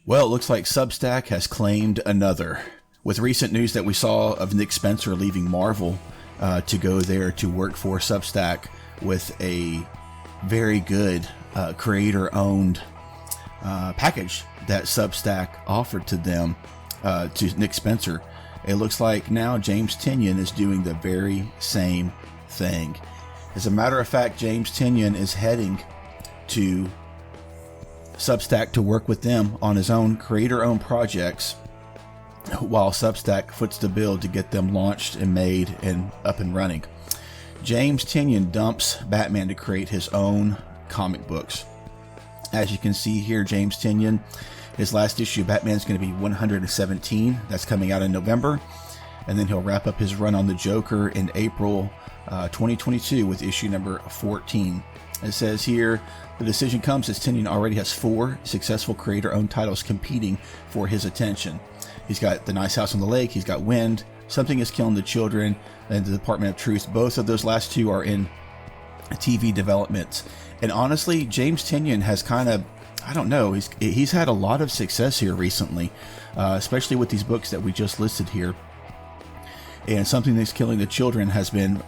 Well, it looks like Substack has claimed another. With recent news that we saw of Nick Spencer leaving Marvel to go there to work for Substack with a very good creator-owned package that Substack offered to them, to Nick Spencer, it looks like now James Tynion is doing the very same thing. As a matter of fact, James Tynion is heading to Substack to work with them on his own creator-owned projects, while Substack foots the bill to get them launched and made and up and running. James Tynion dumps Batman to create his own comic books. As you can see here, James Tynion, his last issue of Batman is going to be 117. That's coming out in November. And then he'll wrap up his run on the Joker in April 2022 with issue number 14. It says here, the decision comes as Tynion already has 4 successful creator-owned titles competing for his attention. He's got The Nice House on the Lake, he's got Wind, Something is Killing the Children, and The Department of Truth. Both of those last 2 are in TV development. And honestly, James Tynion has kind of, I don't know, he's had a lot of success here recently, especially with these books that we just listed here. And Something That's Killing the Children has been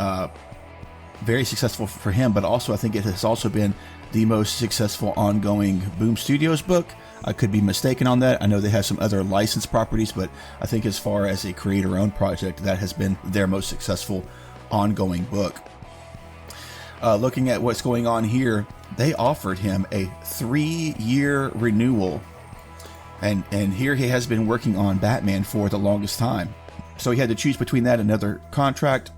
very successful for him, but also I think it has also been the most successful ongoing Boom Studios book. I could be mistaken on that. I know they have some other licensed properties, but I think as far as a creator-owned project, that has been their most successful ongoing book. Looking at what's going on here, they offered him a 3-year renewal, and here he has been working on Batman for the longest time. So he had to choose between that and another contract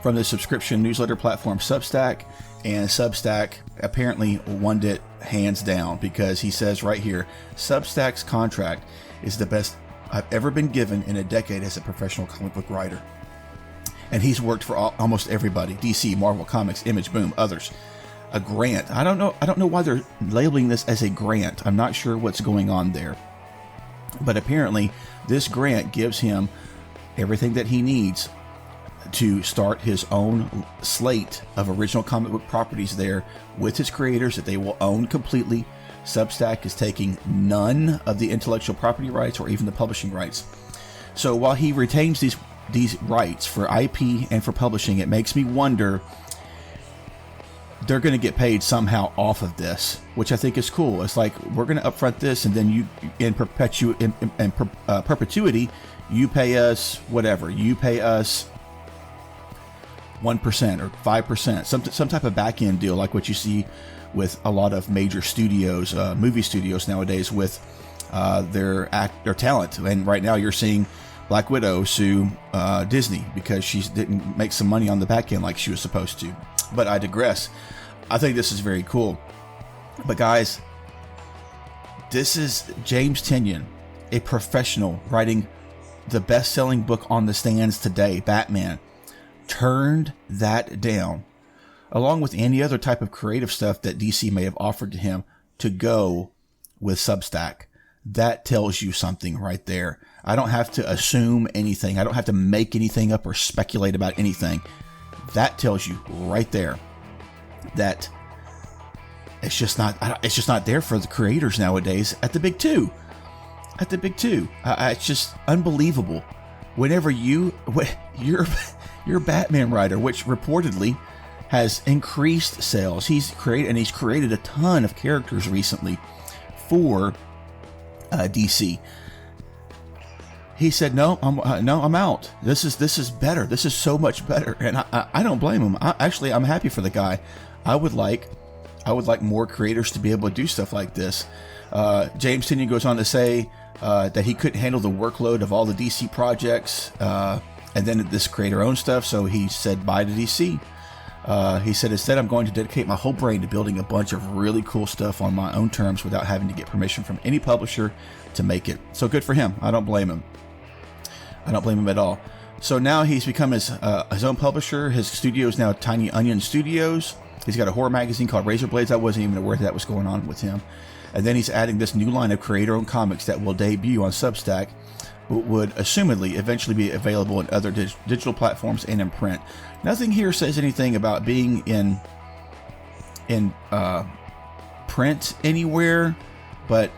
from the subscription newsletter platform Substack, and Substack apparently won it hands down, because he says right here, Substack's contract is the best I've ever been given in a decade as a professional comic book writer. And he's worked for almost everybody: DC, Marvel Comics, Image, Boom, others. A grant. I don't know why they're labeling this as a grant. I'm not sure what's going on there. But apparently this grant gives him everything that he needs to start his own slate of original comic book properties there with his creators that they will own completely. Substack is taking none of the intellectual property rights or even the publishing rights. So while he retains these rights for IP and for publishing, it makes me wonder, they're going to get paid somehow off of this, which I think is cool. It's like, we're going to upfront this, and then you, in perpetuity, you pay us whatever. You pay us 1% or 5%, some type of back end deal, like what you see with a lot of major studios, movie studios nowadays, with their talent. And right now, you're seeing Black Widow sue Disney because she didn't make some money on the back end like she was supposed to. But I digress. I think this is very cool. But guys, this is James Tynion, a professional, writing the best-selling book on the stands today, Batman. Turned that down, along with any other type of creative stuff that DC may have offered to him, to go with Substack. That tells you something right there. I don't have to assume anything. I don't have to make anything up or speculate about anything. That tells you right there that it's just not there for the creators nowadays at the big two. It's just unbelievable. Whenever your Batman writer, which reportedly has increased sales, he's created a ton of characters recently for DC. He said, "No, I'm out. This is better. This is so much better." And I don't blame him. I'm happy for the guy. I would like more creators to be able to do stuff like this. James Tynion goes on to say that he couldn't handle the workload of all the DC projects, and then this creator-owned stuff. So he said bye to DC. He said, "Instead, I'm going to dedicate my whole brain to building a bunch of really cool stuff on my own terms without having to get permission from any publisher to make it." So good for him. I don't blame him. I don't blame him at all. So now he's become his own publisher. His studio is now Tiny Onion Studios. He's got a horror magazine called Razor Blades. I wasn't even aware that was going on with him. And then he's adding this new line of creator-owned comics that will debut on Substack, but would assumedly eventually be available in other digital platforms and in print. Nothing here says anything about being in print anywhere, but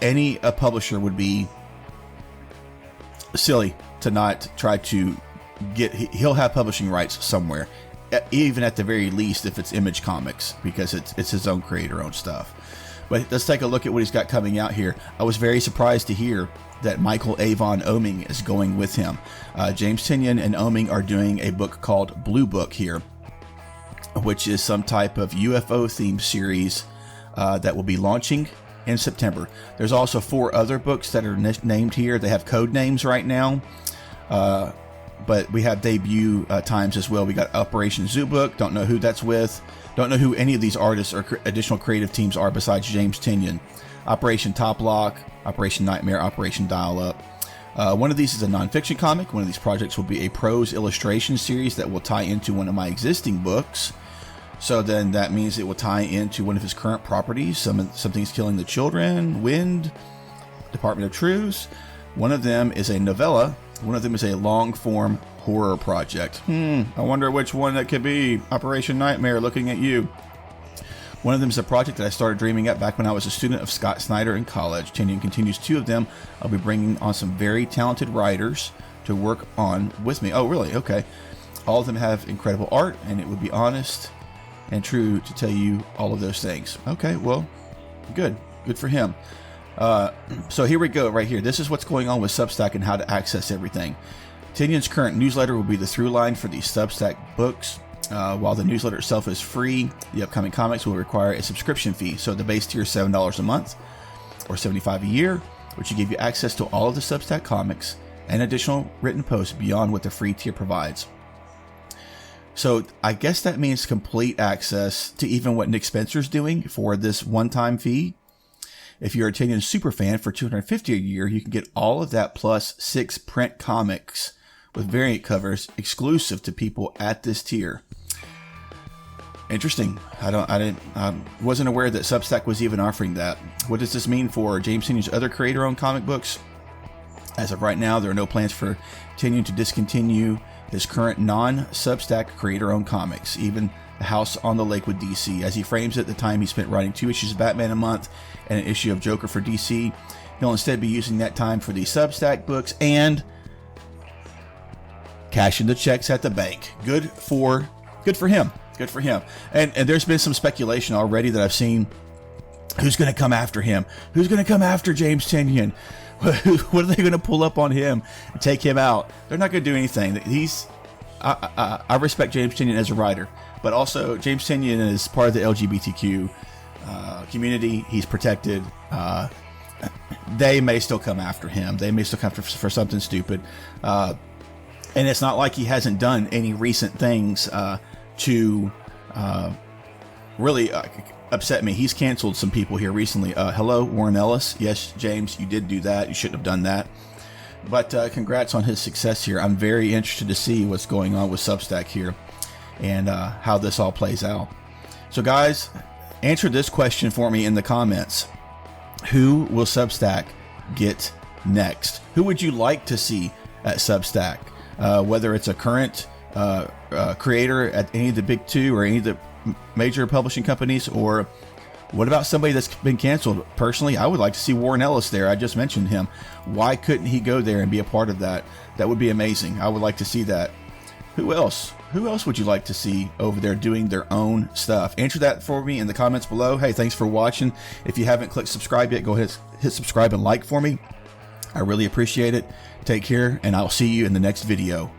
any publisher would be silly to not try to get. He'll have publishing rights somewhere, even at the very least if it's Image Comics, because it's his own creator-owned stuff. But let's take a look at what he's got coming out here. I was very surprised to hear that Michael Avon Oeming is going with him. James Tynion and Oeming are doing a book called Blue Book here, which is some type of UFO themed series that will be launching in September. There's also 4 other books that are named here. They have code names right now, but we have debut times as well. We got Operation Zoo Book. Don't know who that's with. Don't know who any of these artists or additional creative teams are besides James Tynion. Operation Top Lock, Operation Nightmare, Operation Dial Up. One of these is a nonfiction comic. One of these projects will be a prose illustration series that will tie into one of my existing books. So then that means it will tie into one of his current properties. Something's Killing the Children, Wind, Department of Truths. One of them is a novella. One of them is a long-form horror project. I wonder which one that could be. Operation Nightmare, looking at you. One of them is a project that I started dreaming up back when I was a student of Scott Snyder in college. Tynion continues 2 of them. I'll be bringing on some very talented writers to work on with me. Oh, really? Okay. All of them have incredible art, and it would be honest and true to tell you all of those things. Okay, well, good for him. So here we go, right here. This is what's going on with Substack and how to access everything. Tynion's current newsletter will be the through line for these Substack books. While the newsletter itself is free, the upcoming comics will require a subscription fee. So the base tier is $7 a month or $75 a year, which will give you access to all of the Substack comics and additional written posts beyond what the free tier provides. So I guess that means complete access to even what Nick Spencer's doing for this one-time fee. If you're a Tynion superfan, for $250 a year, you can get all of that plus 6 print comics with variant covers exclusive to people at this tier. Interesting. I wasn't aware that Substack was even offering that. What does this mean for James Tynion's other creator-owned comic books? As of right now, there are no plans for Tynion to discontinue his current non-Substack creator-owned comics, even The House on the Lake with DC. As he frames it, the time he spent writing 2 issues of Batman a month and an issue of Joker for DC, he'll instead be using that time for these Substack books and cashing the checks at the bank. Good for him. Good for him. And there's been some speculation already that I've seen. Who's going to come after him? Who's going to come after James Tynion? What are they going to pull up on him and take him out? They're not going to do anything. I respect James Tynion as a writer, but also James Tynion is part of the LGBTQ community. He's protected. They may still come after him. They may still come after for something stupid. And it's not like he hasn't done any recent things to really upset me. He's canceled some people here recently. Hello, Warren Ellis. Yes, James, you did do that. You shouldn't have done that. But congrats on his success here. I'm very interested to see what's going on with Substack here and how this all plays out. So guys, answer this question for me in the comments. Who will Substack get next? Who would you like to see at Substack? Whether it's a current creator at any of the big 2 or any of the major publishing companies, or what about somebody that's been canceled? Personally, I would like to see Warren Ellis there. I just mentioned him. Why couldn't he go there and be a part of that? That would be amazing. I would like to see that. Who else? Who else would you like to see over there doing their own stuff? Answer that for me in the comments below. Hey, thanks for watching. If you haven't clicked subscribe yet, go ahead, hit subscribe and like for me. I really appreciate it. Take care, and I'll see you in the next video.